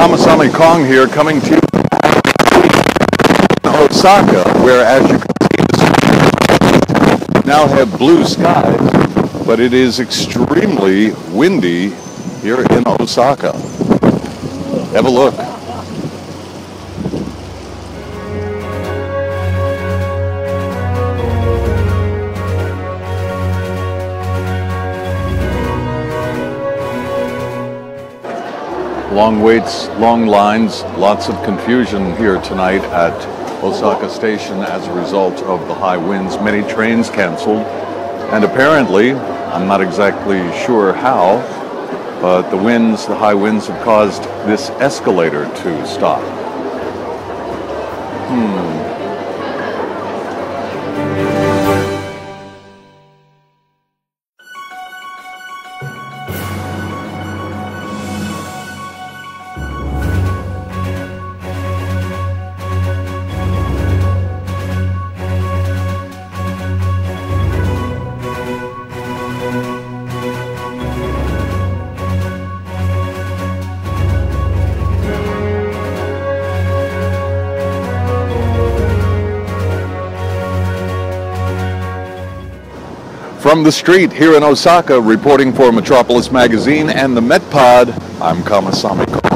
Kamasami Kong here, coming to you in Osaka, where, as you can see, we now have blue skies, but it is extremely windy here in Osaka. Have a look. Long waits, long lines, lots of confusion here tonight at Osaka Station as a result of the high winds. Many trains canceled, and apparently, I'm not exactly sure how, but the high winds have caused this escalator to stop. From the street here in Osaka, reporting for Metropolis Magazine and the Met Pod, I'm Kamasami Kong.